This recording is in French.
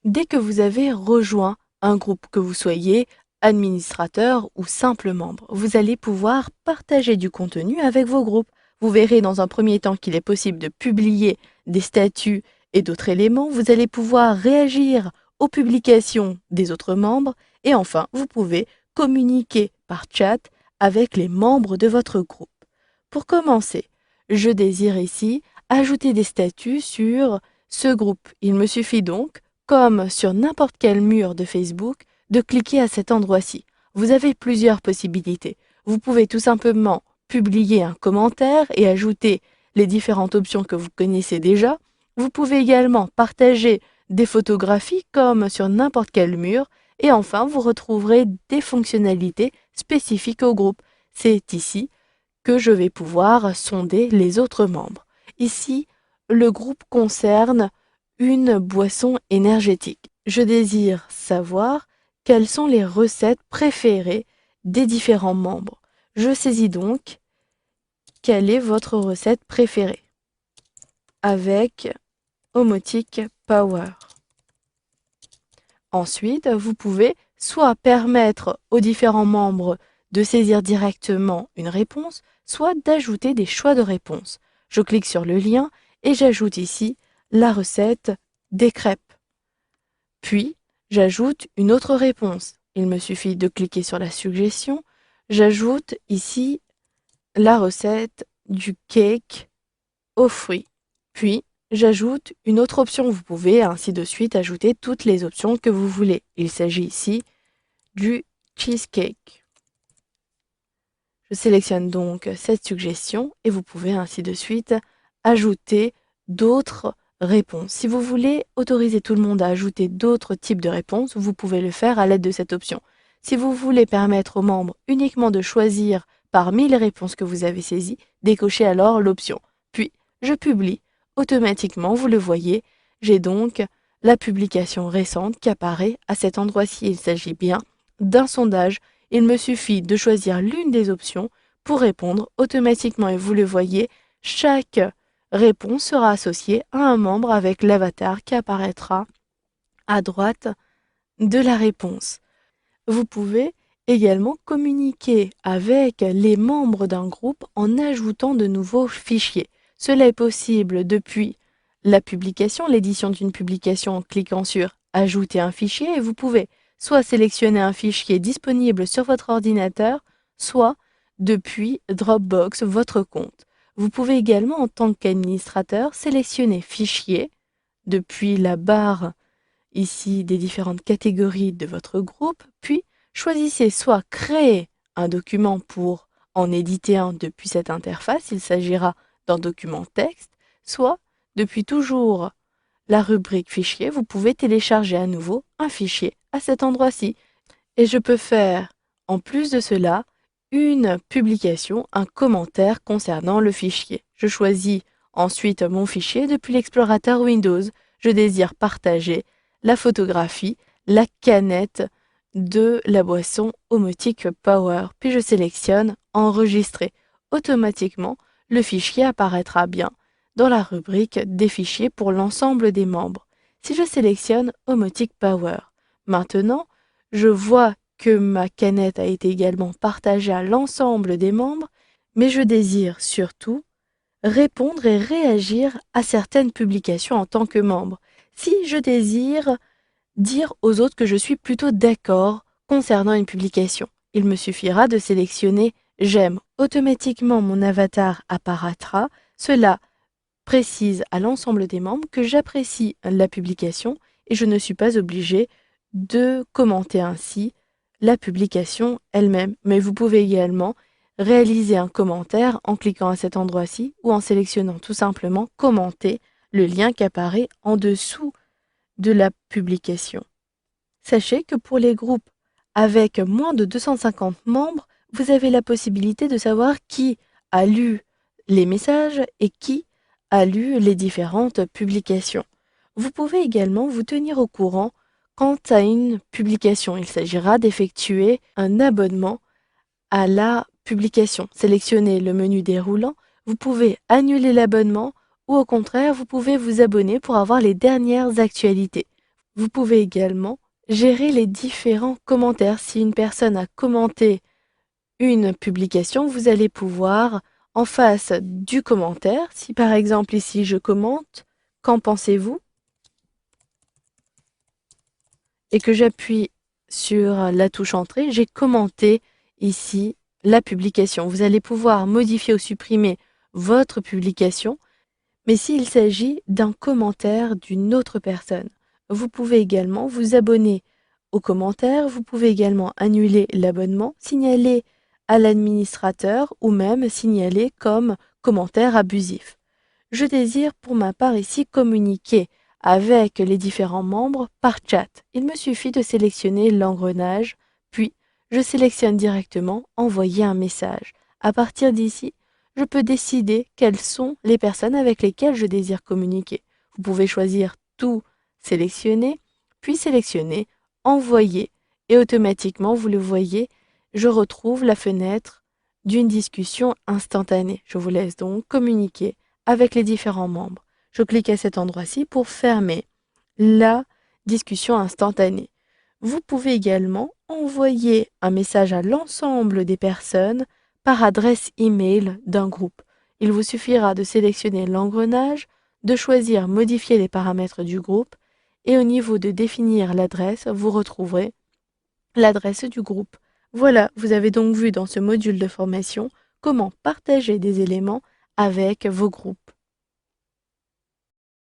Dès que vous avez rejoint un groupe, que vous soyez administrateur ou simple membre, vous allez pouvoir partager du contenu avec vos groupes. Vous verrez dans un premier temps qu'il est possible de publier des statuts et d'autres éléments. Vous allez pouvoir réagir aux publications des autres membres et enfin, vous pouvez communiquer par chat avec les membres de votre groupe. Pour commencer, je désire ici ajouter des statuts sur ce groupe. Il me suffit donc, comme sur n'importe quel mur de Facebook, de cliquer à cet endroit-ci. Vous avez plusieurs possibilités. Vous pouvez tout simplement publier un commentaire et ajouter les différentes options que vous connaissez déjà. Vous pouvez également partager des photographies comme sur n'importe quel mur. Et enfin, vous retrouverez des fonctionnalités spécifiques au groupe. C'est ici que je vais pouvoir sonder les autres membres. Ici, le groupe concerne une boisson énergétique. Je désire savoir quelles sont les recettes préférées des différents membres. Je saisis donc quelle est votre recette préférée avec Omotic Power. Ensuite, vous pouvez soit permettre aux différents membres de saisir directement une réponse, soit d'ajouter des choix de réponse. Je clique sur le lien et j'ajoute ici la recette des crêpes. Puis, j'ajoute une autre réponse. Il me suffit de cliquer sur la suggestion. J'ajoute ici la recette du cake aux fruits. Puis, j'ajoute une autre option. Vous pouvez ainsi de suite ajouter toutes les options que vous voulez. Il s'agit ici du cheesecake. Je sélectionne donc cette suggestion et vous pouvez ainsi de suite ajouter d'autres réponses. Si vous voulez autoriser tout le monde à ajouter d'autres types de réponses, vous pouvez le faire à l'aide de cette option. Si vous voulez permettre aux membres uniquement de choisir parmi les réponses que vous avez saisies, décochez alors l'option. Puis, je publie. Automatiquement, vous le voyez, j'ai donc la publication récente qui apparaît à cet endroit-ci. Il s'agit bien d'un sondage. Il me suffit de choisir l'une des options pour répondre automatiquement et vous le voyez, chaque réponse sera associée à un membre avec l'avatar qui apparaîtra à droite de la réponse. Vous pouvez également communiquer avec les membres d'un groupe en ajoutant de nouveaux fichiers. Cela est possible depuis la publication, l'édition d'une publication en cliquant sur Ajouter un fichier et vous pouvez soit sélectionner un fichier disponible sur votre ordinateur, soit depuis Dropbox, votre compte. Vous pouvez également, en tant qu'administrateur, sélectionner Fichier depuis la barre ici des différentes catégories de votre groupe, puis choisissez soit Créer un document pour en éditer un depuis cette interface, il s'agira d'un document texte, soit depuis toujours la rubrique Fichier, vous pouvez télécharger à nouveau un fichier à cet endroit-ci. Et je peux faire, en plus de cela, une publication, un commentaire concernant le fichier. Je choisis ensuite mon fichier depuis l'explorateur Windows. Je désire partager la photographie, la canette de la boisson Omotic Power. Puis je sélectionne Enregistrer. Automatiquement, le fichier apparaîtra bien dans la rubrique des fichiers pour l'ensemble des membres. Si je sélectionne Omotic Power, maintenant, je vois que ma canette a été également partagée à l'ensemble des membres, mais je désire surtout répondre et réagir à certaines publications en tant que membre. Si je désire dire aux autres que je suis plutôt d'accord concernant une publication, il me suffira de sélectionner J'aime. Automatiquement, mon avatar apparaîtra. Cela précise à l'ensemble des membres que j'apprécie la publication et je ne suis pas obligée de commenter ainsi la publication elle-même. Mais vous pouvez également réaliser un commentaire en cliquant à cet endroit-ci ou en sélectionnant tout simplement Commenter, le lien qui apparaît en dessous de la publication. Sachez que pour les groupes avec moins de 250 membres, vous avez la possibilité de savoir qui a lu les messages et qui a lu les différentes publications. Vous pouvez également vous tenir au courant quant à une publication. Il s'agira d'effectuer un abonnement à la publication. Sélectionnez le menu déroulant. Vous pouvez annuler l'abonnement ou au contraire, vous pouvez vous abonner pour avoir les dernières actualités. Vous pouvez également gérer les différents commentaires. Si une personne a commenté une publication, vous allez pouvoir, en face du commentaire, si par exemple ici je commente, qu'en pensez-vous? Et que j'appuie sur la touche entrée, j'ai commenté ici la publication. Vous allez pouvoir modifier ou supprimer votre publication, mais s'il s'agit d'un commentaire d'une autre personne, vous pouvez également vous abonner aux commentaires, vous pouvez également annuler l'abonnement, signaler à l'administrateur ou même signaler comme commentaire abusif. Je désire pour ma part ici communiquer avec les différents membres par chat. Il me suffit de sélectionner l'engrenage, puis je sélectionne directement envoyer un message. À partir d'ici, je peux décider quelles sont les personnes avec lesquelles je désire communiquer. Vous pouvez choisir tout sélectionner, puis sélectionner envoyer et automatiquement, vous le voyez, je retrouve la fenêtre d'une discussion instantanée. Je vous laisse donc communiquer avec les différents membres. Je clique à cet endroit-ci pour fermer la discussion instantanée. Vous pouvez également envoyer un message à l'ensemble des personnes par adresse email d'un groupe. Il vous suffira de sélectionner l'engrenage, de choisir modifier les paramètres du groupe et au niveau de définir l'adresse, vous retrouverez l'adresse du groupe. Voilà, vous avez donc vu dans ce module de formation comment partager des éléments avec vos groupes.